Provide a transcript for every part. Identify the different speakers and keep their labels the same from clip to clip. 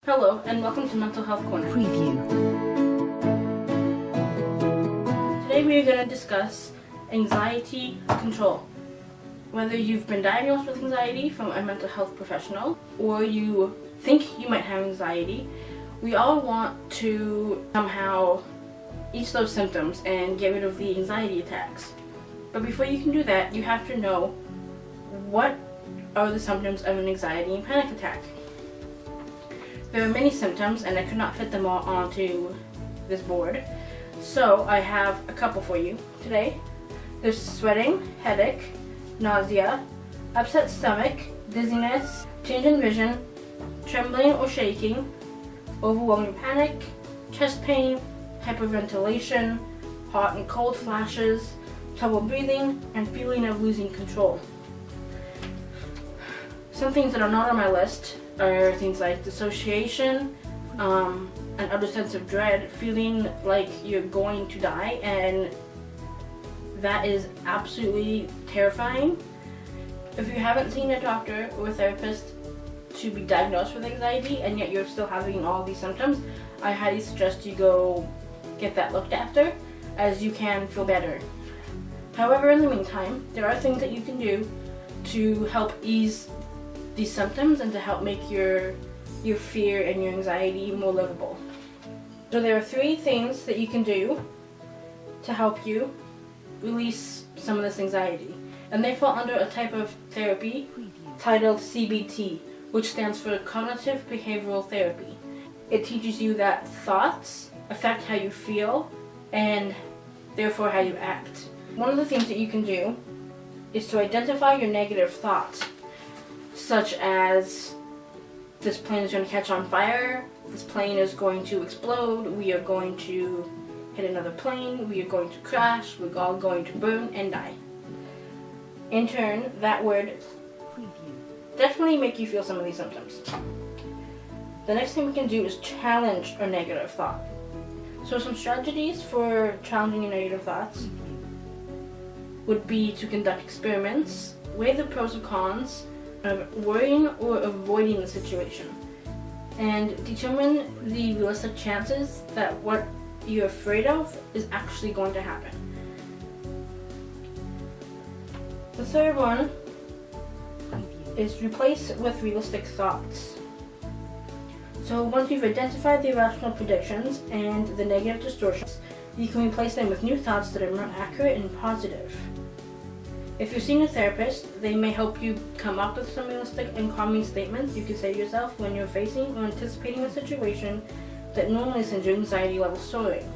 Speaker 1: Hello, and welcome to Mental Health Corner.
Speaker 2: Preview.
Speaker 1: Today we are going to discuss anxiety control. Whether you've been diagnosed with anxiety from a mental health professional or you think you might have anxiety, we all want to somehow ease those symptoms and get rid of the anxiety attacks. But before you can do that, you have to know what are the symptoms of an anxiety and panic attack. There are many symptoms, and I could not fit them all onto this board, so I have a couple for you today. There's sweating, headache, nausea, upset stomach, dizziness, change in vision, trembling or shaking, overwhelming panic, chest pain, hyperventilation, hot and cold flashes, trouble breathing, and feeling of losing control. Some things that are not on my list are things like dissociation, an utter sense of dread, feeling like you're going to die, and that is absolutely terrifying. If you haven't seen a doctor or a therapist to be diagnosed with anxiety and yet you're still having all these symptoms, I highly suggest you go get that looked after, as you can feel better. However, in the meantime, there are things that you can do to help ease these symptoms and to help make your fear and your anxiety more livable. So there are 3 things that you can do to help you release some of this anxiety, and they fall under a type of therapy titled CBT, which stands for Cognitive Behavioral Therapy. It teaches you that thoughts affect how you feel and therefore how you act. One of the things that you can do is to identify your negative thoughts, such as this plane is going to catch on fire, this plane is going to explode, we are going to hit another plane, we are going to crash, we're all going to burn and die. In turn, that would definitely make you feel some of these symptoms. The next thing we can do is challenge our negative thought. So some strategies for challenging your negative thoughts would be to conduct experiments, weigh the pros and cons of worrying or avoiding the situation, and determine the realistic chances that what you're afraid of is actually going to happen. The third one is replace with realistic thoughts. So once you've identified the irrational predictions and the negative distortions, you can replace them with new thoughts that are more accurate and positive. If you're seeing a therapist, they may help you come up with some realistic and calming statements you can say to yourself when you're facing or anticipating a situation that normally sends your anxiety level soaring.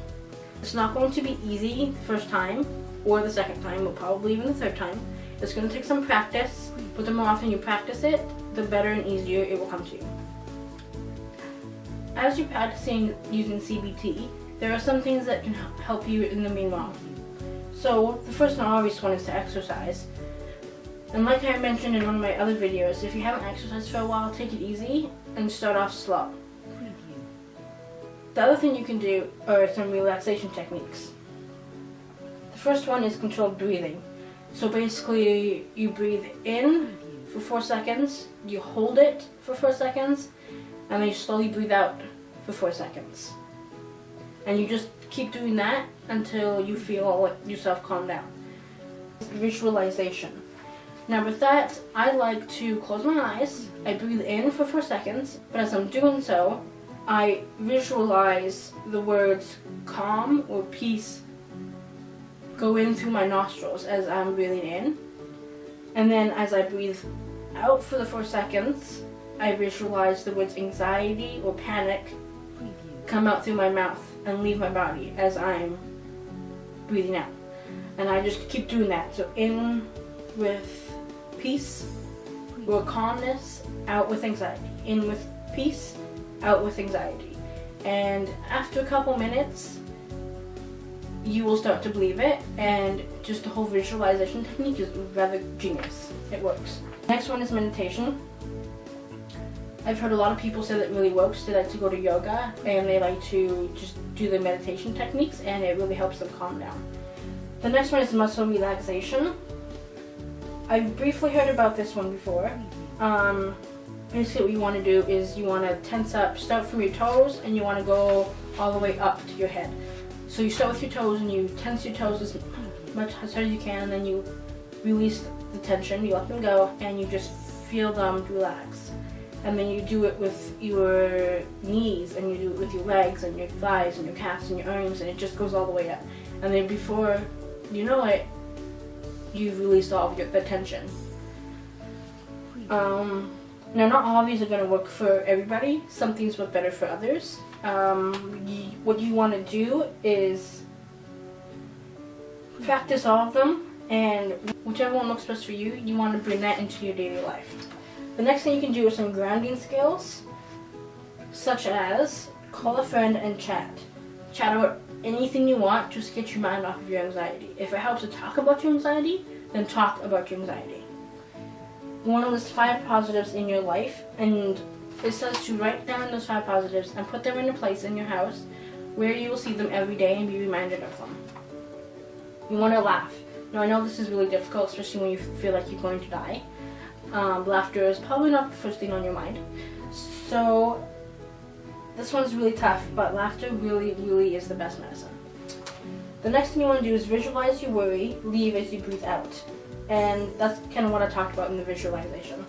Speaker 1: It's not going to be easy the first time, or the second time, or probably even the third time. It's going to take some practice, but the more often you practice it, the better and easier it will come to you. As you're practicing using CBT, there are some things that can help you in the meanwhile. So the first and obvious one is to exercise. And like I mentioned in one of my other videos, if you haven't exercised for a while, take it easy and start off slow. The other thing you can do are some relaxation techniques. The first one is controlled breathing. So basically you breathe in for 4 seconds, you hold it for 4 seconds, and then you slowly breathe out for 4 seconds. And you just keep doing that until you feel yourself calm down. Visualization. Now with that, I like to close my eyes. I breathe in for 4 seconds, but as I'm doing so, I visualize the words calm or peace go in through my nostrils as I'm breathing in. And then as I breathe out for the 4 seconds, I visualize the words anxiety or panic come out through my mouth and leave my body as I'm breathing out. And I just keep doing that. So in with peace or calmness, out with anxiety. In with peace, out with anxiety. And after a couple minutes, you will start to believe it, and just the whole visualization technique is rather genius. It works. Next one is meditation. I've heard a lot of people say that it really works. They like to go to yoga and they like to just do the meditation techniques, and it really helps them calm down. The next one is muscle relaxation. I've briefly heard about this one before. basically what you want to do is you want to tense up, start from your toes, and you want to go all the way up to your head. So you start with your toes and you tense your toes as much as you can, and then you release the tension, you let them go, and you just feel them relax. And then you do it with your knees, and you do it with your legs and your thighs and your calves and your arms, and it just goes all the way up. And then before you know it, you've released all of the tension. Now, not all of these are going to work for everybody. Some things work better for others. What you want to do is practice all of them, and whichever one looks best for you, you want to bring that into your daily life. The next thing you can do is some grounding skills, such as call a friend and chat. Chat about anything you want, just get your mind off of your anxiety. If it helps to talk about your anxiety, then talk about your anxiety. You want to list 5 positives in your life, and it says to write down those 5 positives and put them in a place in your house where you will see them every day and be reminded of them. You want to laugh. Now, I know this is really difficult, especially when you feel like you're going to die. Laughter is probably not the first thing on your mind. So this one's really tough, but laughter really, really is the best medicine. The next thing you want to do is visualize your worry, leave as you breathe out. And that's kind of what I talked about in the visualization.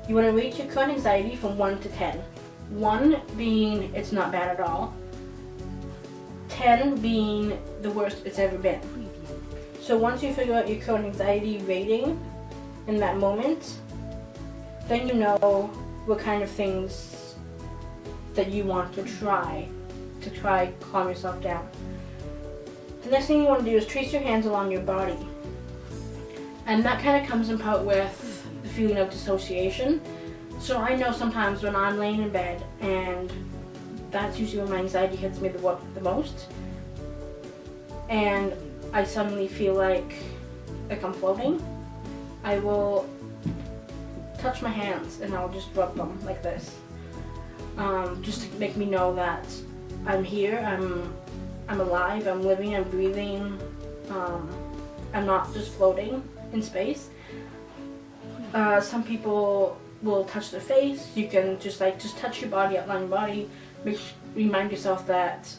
Speaker 1: You want to rate your current anxiety from 1 to 10. 1 being it's not bad at all. 10 being the worst it's ever been. So once you figure out your current anxiety rating in that moment, then you know what kind of things that you want to try calm yourself down. The next thing you want to do is trace your hands along your body. And that kind of comes in part with the feeling of dissociation. So I know sometimes when I'm laying in bed, and that's usually when my anxiety hits me the most, and I suddenly feel like I'm floating, I will touch my hands and I'll just rub them like this, just to make me know that I'm here, I'm alive, I'm living, I'm breathing, I'm not just floating in space. Some people will touch their face. You can just touch your body, outline your body, remind yourself that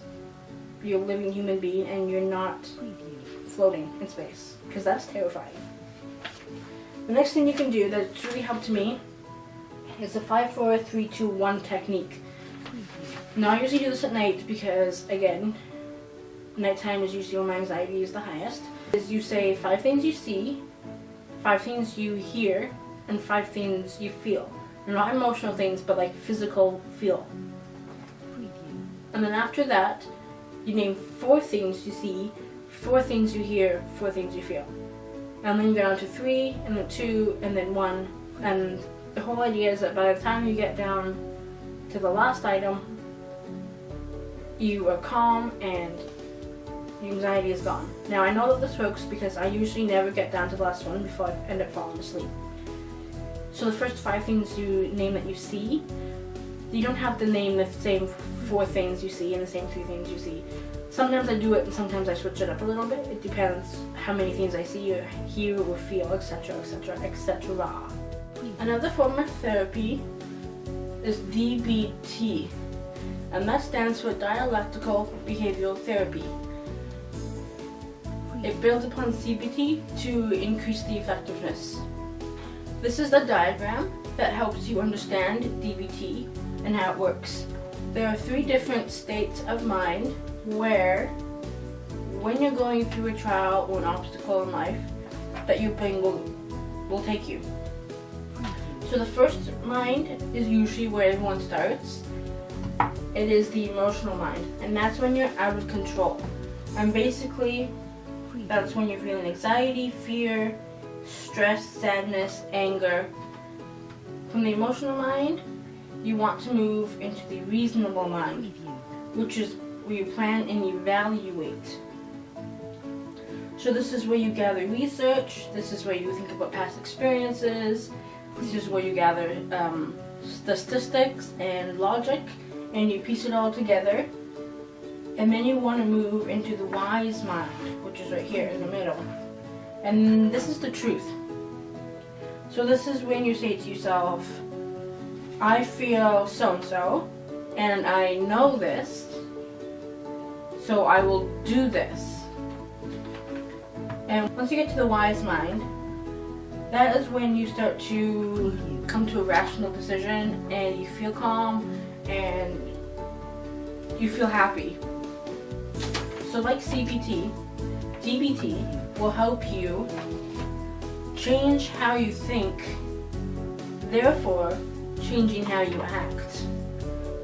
Speaker 1: you're a living human being and you're not floating in space, because that's terrifying. The next thing you can do that's really helped me is the 5-4-3-2-1 technique. Now I usually do this at night because, again, nighttime is usually when my anxiety is the highest. Is you say 5 things you see, 5 things you hear, and 5 things you feel. They're not emotional things, but like physical feel. And then after that, you name 4 things you see, 4 things you hear, 4 things you feel. And then you go down to 3, and then 2, and then 1. And the whole idea is that by the time you get down to the last item, you are calm and your anxiety is gone. Now I know that this works because I usually never get down to the last one before I end up falling asleep. So the first 5 things you name that you see, you don't have to name the same 4 things you see and the same 3 things you see. Sometimes I do it and sometimes I switch it up a little bit. It depends how many things I see or hear or feel, etc., etc., etc. Another form of therapy is DBT, and that stands for Dialectical Behavioral Therapy. It builds upon CBT to increase the effectiveness. This is the diagram that helps you understand DBT and how it works. There are 3 different states of mind where, when you're going through a trial or an obstacle in life, that your brain will take you. So the first mind is usually where everyone starts. It is the emotional mind, and that's when you're out of control. And basically, that's when you're feeling anxiety, fear, stress, sadness, anger. From the emotional mind, you want to move into the reasonable mind, which is where you plan and evaluate. So this is where you gather research, this is where you think about past experiences, this is where you gather statistics and logic, and you piece it all together. And then you want to move into the wise mind, which is right here in the middle. And this is the truth. So this is when you say to yourself, I feel so-and-so, and I know this, so I will do this. And once you get to the wise mind, that is when you start to come to a rational decision, and you feel calm, and you feel happy. So like CBT, DBT will help you change how you think, therefore changing how you act.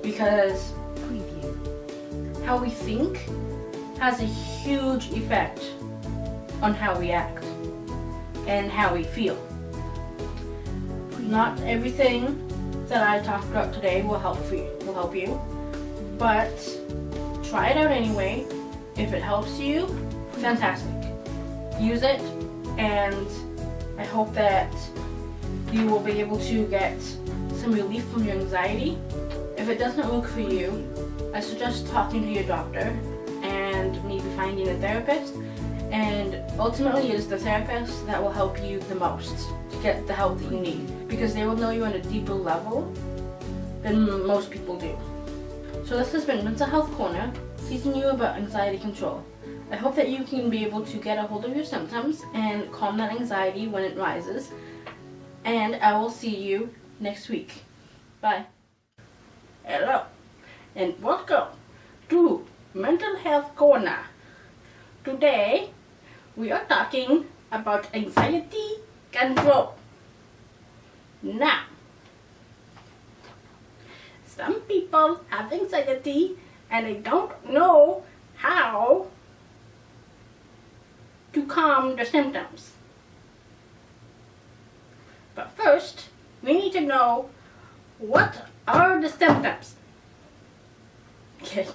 Speaker 1: Because how we think has a huge effect on how we act and how we feel. Not everything that I talked about today will help you, but try it out anyway. If it helps you, fantastic. Use it, and I hope that you will be able to get some relief from your anxiety. If it doesn't work for you, I suggest talking to your doctor and maybe finding a therapist. And ultimately, it is the therapist that will help you the most to get the help that you need, because they will know you on a deeper level than most people do. So this has been Mental Health Corner, teaching you about anxiety control. I hope that you can be able to get a hold of your symptoms and calm that anxiety when it rises. And I will see you next week. Bye. Hello, and welcome to Mental Health Corner. Today, we are talking about anxiety control. Now, some people have anxiety and they don't know how to calm the symptoms. But first, we need to know, what are the symptoms? Okay.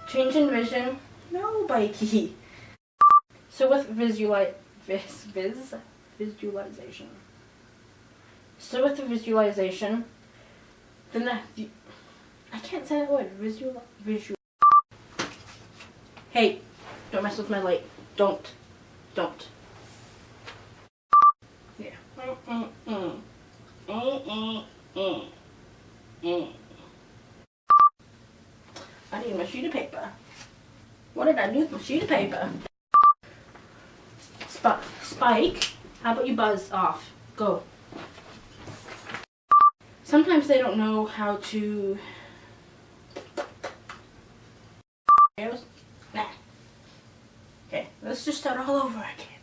Speaker 1: Change in vision. No, Mikey. So with visualization. So with the visualization, then I can't say that word. Visual. Hey, don't mess with my light. Don't. Yeah. I need my sheet of paper. What did I do with my sheet of paper? Spike, how about you buzz off? Go. Sometimes they don't know how to... Nah. Okay, let's just start all over again.